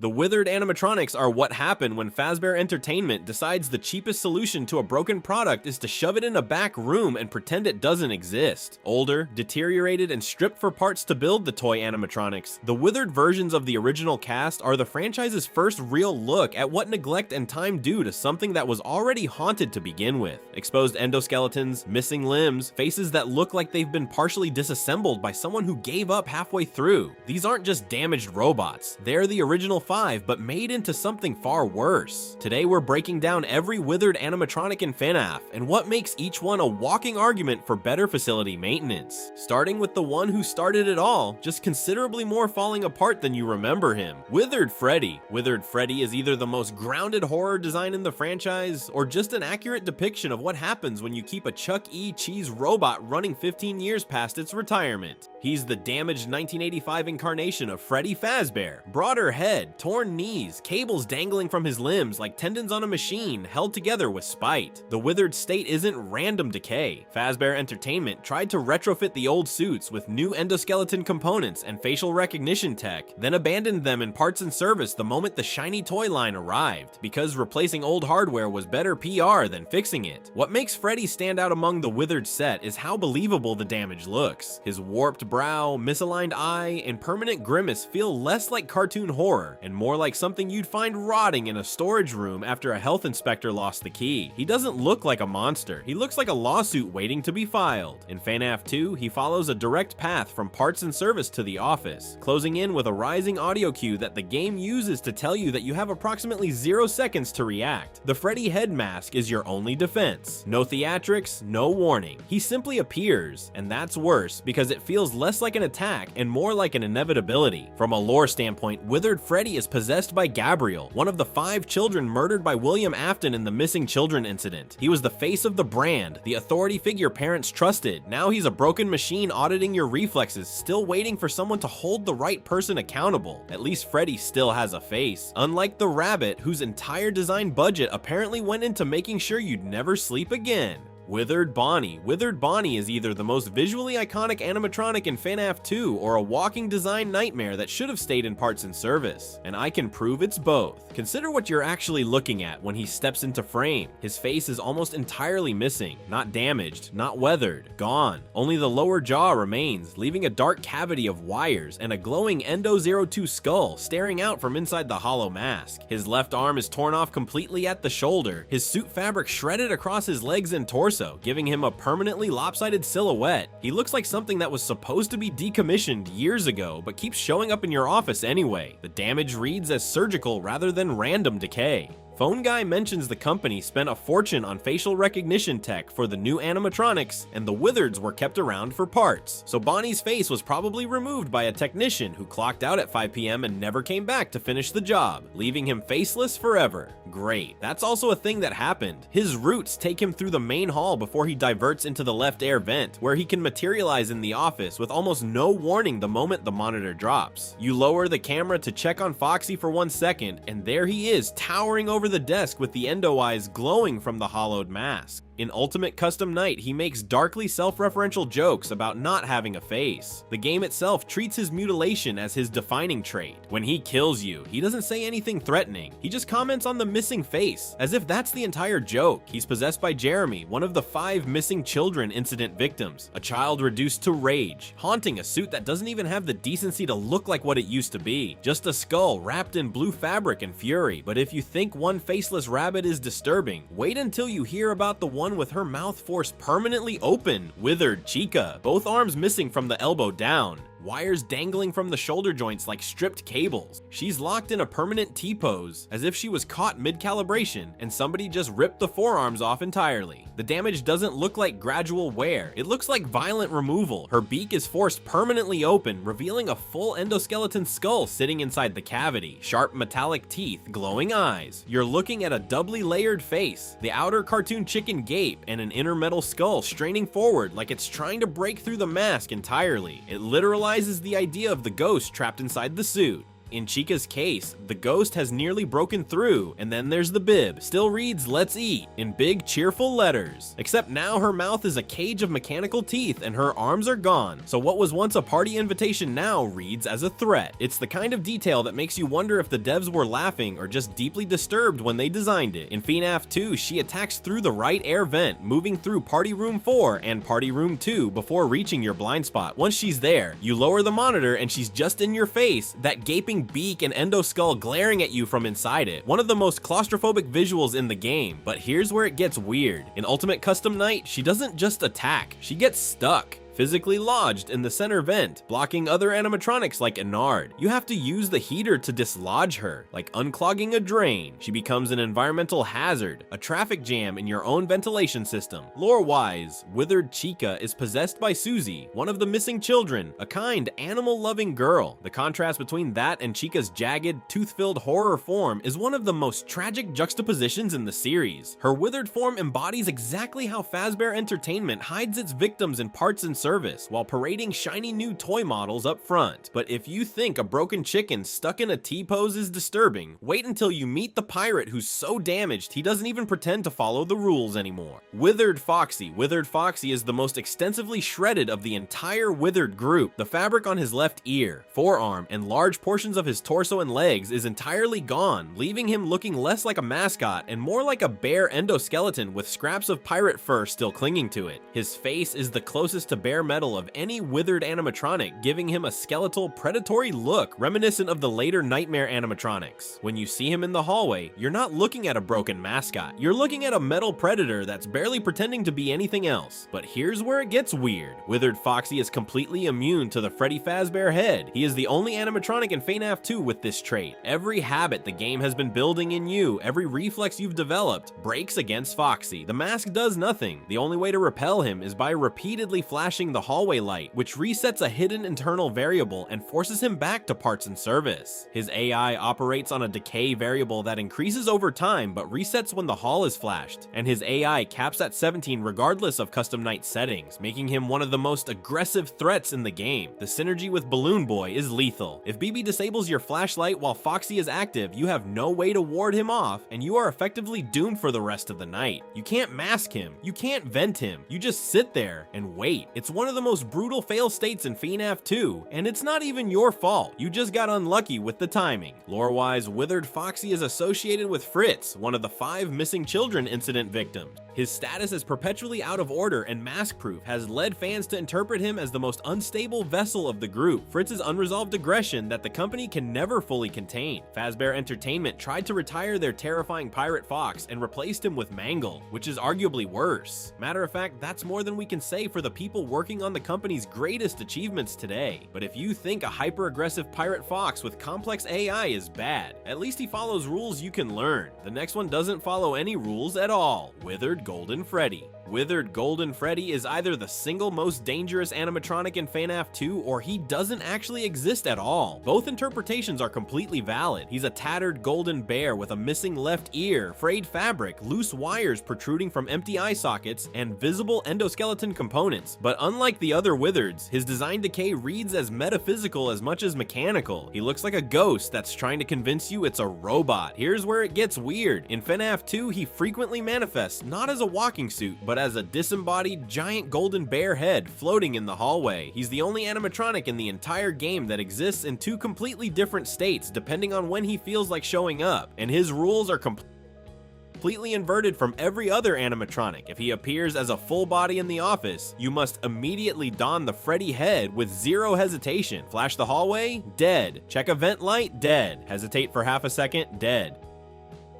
The withered animatronics are what happen when Fazbear Entertainment decides the cheapest solution to a broken product is to shove it in a back room and pretend it doesn't exist. Older, deteriorated, and stripped for parts to build the toy animatronics, the withered versions of the original cast are the franchise's first real look at what neglect and time do to something that was already haunted to begin with. Exposed endoskeletons, missing limbs, faces that look like they've been partially disassembled by someone who gave up halfway through. These aren't just damaged robots, they're the original 5 but made into something far worse. Today we're breaking down every withered animatronic in FNAF and what makes each one a walking argument for better facility maintenance. Starting with the one who started it all, just considerably more falling apart than you remember him. Withered Freddy. Withered Freddy is either the most grounded horror design in the franchise or just an accurate depiction of what happens when you keep a Chuck E. Cheese robot running 15 years past its retirement. He's the damaged 1985 incarnation of Freddy Fazbear. Broader head, torn knees, cables dangling from his limbs like tendons on a machine held together with spite. The withered state isn't random decay. Fazbear Entertainment tried to retrofit the old suits with new endoskeleton components and facial recognition tech, then abandoned them in parts and service the moment the shiny toy line arrived, because replacing old hardware was better PR than fixing it. What makes Freddy stand out among the withered set is how believable the damage looks. His warped brow, misaligned eye, and permanent grimace feel less like cartoon horror and more like something you'd find rotting in a storage room after a health inspector lost the key. He doesn't look like a monster, he looks like a lawsuit waiting to be filed. In FNAF 2, he follows a direct path from parts and service to the office, closing in with a rising audio cue that the game uses to tell you that you have approximately 0 seconds to react. The Freddy head mask is your only defense. No theatrics, no warning. He simply appears, and that's worse because it feels less like an attack and more like an inevitability. From a lore standpoint, Withered Freddy is possessed by Gabriel, one of the 5 children murdered by William Afton in the missing children incident. He was the face of the brand, the authority figure parents trusted. Now he's a broken machine auditing your reflexes, still waiting for someone to hold the right person accountable. At least Freddy still has a face, unlike the rabbit whose entire design budget apparently went into making sure you'd never sleep again. Withered Bonnie. Withered Bonnie is either the most visually iconic animatronic in FNAF 2 or a walking design nightmare that should have stayed in parts and service, and I can prove it's both. Consider what you're actually looking at when he steps into frame. His face is almost entirely missing, not damaged, not weathered, gone. Only the lower jaw remains, leaving a dark cavity of wires and a glowing Endo 02 skull staring out from inside the hollow mask. His left arm is torn off completely at the shoulder, his suit fabric shredded across his legs and torso, giving him a permanently lopsided silhouette. He looks like something that was supposed to be decommissioned years ago, but keeps showing up in your office anyway. The damage reads as surgical rather than random decay. Phone Guy mentions the company spent a fortune on facial recognition tech for the new animatronics, and the withereds were kept around for parts. So Bonnie's face was probably removed by a technician who clocked out at 5 p.m. and never came back to finish the job, leaving him faceless forever. Great. That's also a thing that happened. His roots take him through the main hall before he diverts into the left air vent, where he can materialize in the office with almost no warning the moment the monitor drops. You lower the camera to check on Foxy for 1 second, and there he is, towering over the desk with the endo eyes glowing from the hollowed mask. In Ultimate Custom Night, he makes darkly self-referential jokes about not having a face. The game itself treats his mutilation as his defining trait. When he kills you, he doesn't say anything threatening. He just comments on the missing face, as if that's the entire joke. He's possessed by Jeremy, one of the 5 missing children incident victims, a child reduced to rage, haunting a suit that doesn't even have the decency to look like what it used to be. Just a skull wrapped in blue fabric and fury. But if you think one faceless rabbit is disturbing, wait until you hear about the one with her mouth forced permanently open, Withered Chica, both arms missing from the elbow down. Wires dangling from the shoulder joints like stripped cables. She's locked in a permanent T-pose, as if she was caught mid-calibration and somebody just ripped the forearms off entirely. The damage doesn't look like gradual wear, it looks like violent removal. Her beak is forced permanently open, revealing a full endoskeleton skull sitting inside the cavity. Sharp metallic teeth, glowing eyes. You're looking at a doubly layered face, the outer cartoon chicken gape, and an inner metal skull straining forward like it's trying to break through the mask entirely. It literalizes the idea of the ghost trapped inside the suit. In Chica's case, the ghost has nearly broken through, and then there's the bib, still reads "Let's eat" in big cheerful letters. Except now her mouth is a cage of mechanical teeth and her arms are gone, so what was once a party invitation now reads as a threat. It's the kind of detail that makes you wonder if the devs were laughing or just deeply disturbed when they designed it. In FNAF 2, she attacks through the right air vent, moving through Party Room 4 and Party Room 2 before reaching your blind spot. Once she's there, you lower the monitor and she's just in your face, that gaping beak and endo skull glaring at you from inside it. One of the most claustrophobic visuals in the game, but here's where it gets weird. In Ultimate Custom Night, she doesn't just attack, she gets stuck, physically lodged in the center vent, blocking other animatronics like Enard. You have to use the heater to dislodge her, like unclogging a drain. She becomes an environmental hazard, a traffic jam in your own ventilation system. Lore-wise, Withered Chica is possessed by Susie, one of the missing children, a kind, animal-loving girl. The contrast between that and Chica's jagged, tooth-filled horror form is one of the most tragic juxtapositions in the series. Her withered form embodies exactly how Fazbear Entertainment hides its victims in parts and service while parading shiny new toy models up front. But if you think a broken chicken stuck in a T-pose is disturbing, wait until you meet the pirate who's so damaged he doesn't even pretend to follow the rules anymore. Withered Foxy. Withered Foxy is the most extensively shredded of the entire Withered group. The fabric on his left ear, forearm, and large portions of his torso and legs is entirely gone, leaving him looking less like a mascot and more like a bare endoskeleton with scraps of pirate fur still clinging to it. His face is the closest to bare metal of any withered animatronic, giving him a skeletal, predatory look reminiscent of the later Nightmare animatronics. When you see him in the hallway, you're not looking at a broken mascot, you're looking at a metal predator that's barely pretending to be anything else. But here's where it gets weird. Withered Foxy is completely immune to the Freddy Fazbear head. He is the only animatronic in FNAF 2 with this trait. Every habit the game has been building in you, every reflex you've developed, breaks against Foxy. The mask does nothing. The only way to repel him is by repeatedly flashing the hallway light, which resets a hidden internal variable and forces him back to parts and service. His AI operates on a decay variable that increases over time but resets when the hall is flashed, and his AI caps at 17 regardless of custom night settings, making him one of the most aggressive threats in the game. The synergy with Balloon Boy is lethal. If BB disables your flashlight while Foxy is active, you have no way to ward him off, and you are effectively doomed for the rest of the night. You can't mask him, you can't vent him, you just sit there and wait. It's one of the most brutal fail states in FNAF 2, and it's not even your fault, you just got unlucky with the timing. Lore-wise, Withered Foxy is associated with Fritz, one of the 5 missing children incident victims. His status as perpetually out of order and mask-proof has led fans to interpret him as the most unstable vessel of the group. Fritz's unresolved aggression that the company can never fully contain. Fazbear Entertainment tried to retire their terrifying Pirate Fox and replaced him with Mangle, which is arguably worse. Matter of fact, that's more than we can say for the people working on the company's greatest achievements today. But if you think a hyper-aggressive Pirate Fox with complex AI is bad, at least he follows rules you can learn. The next one doesn't follow any rules at all. Withered Golden Freddy. Withered Golden Freddy is either the single most dangerous animatronic in FNAF 2 or he doesn't actually exist at all. Both interpretations are completely valid. He's a tattered golden bear with a missing left ear, frayed fabric, loose wires protruding from empty eye sockets, and visible endoskeleton components. But unlike the other Withereds, his design decay reads as metaphysical as much as mechanical. He looks like a ghost that's trying to convince you it's a robot. Here's where it gets weird. In FNAF 2, he frequently manifests not as a walking suit, but as a disembodied giant golden bear head floating in the hallway. He's the only animatronic in the entire game that exists in 2 completely different states depending on when he feels like showing up, and his rules are completely inverted from every other animatronic. If he appears as a full body in the office, you must immediately don the Freddy head with 0 hesitation. Flash the hallway? Dead. Check a vent light? Dead. Hesitate for half a second? Dead.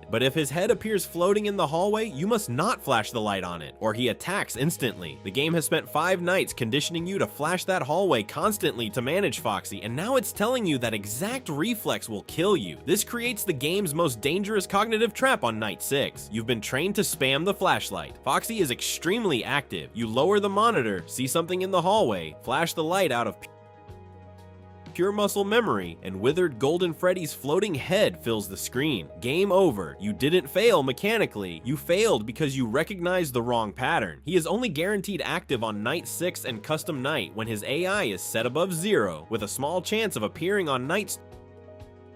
But if his head appears floating in the hallway, you must not flash the light on it, or he attacks instantly. The game has spent 5 nights conditioning you to flash that hallway constantly to manage Foxy, and now it's telling you that exact reflex will kill you. This creates the game's most dangerous cognitive trap on night 6. You've been trained to spam the flashlight. Foxy is extremely active. You lower the monitor, see something in the hallway, flash the light out of pure muscle memory, and Withered Golden Freddy's floating head fills the screen. Game over. You didn't fail mechanically. You failed because you recognized the wrong pattern. He is only guaranteed active on night 6 and custom night when his AI is set above 0, with a small chance of appearing on nights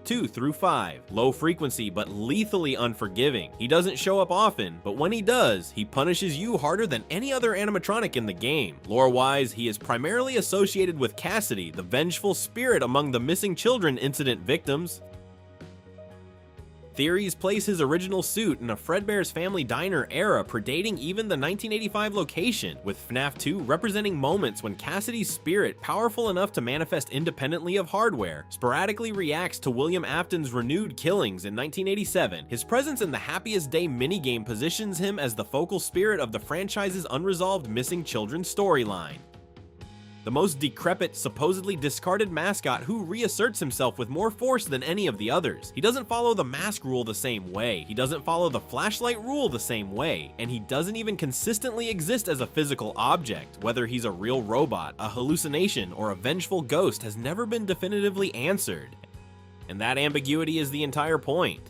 2 through 5. Low frequency but lethally unforgiving. He doesn't show up often, but when he does, he punishes you harder than any other animatronic in the game. Lore-wise, he is primarily associated with Cassidy, the vengeful spirit among the missing children incident victims. Theories place his original suit in a Fredbear's Family Diner era predating even the 1985 location, with FNAF 2 representing moments when Cassidy's spirit, powerful enough to manifest independently of hardware, sporadically reacts to William Afton's renewed killings in 1987. His presence in the Happiest Day minigame positions him as the focal spirit of the franchise's unresolved missing children storyline. The most decrepit, supposedly discarded mascot who reasserts himself with more force than any of the others. He doesn't follow the mask rule the same way, he doesn't follow the flashlight rule the same way, and he doesn't even consistently exist as a physical object. Whether he's a real robot, a hallucination, or a vengeful ghost has never been definitively answered. And that ambiguity is the entire point.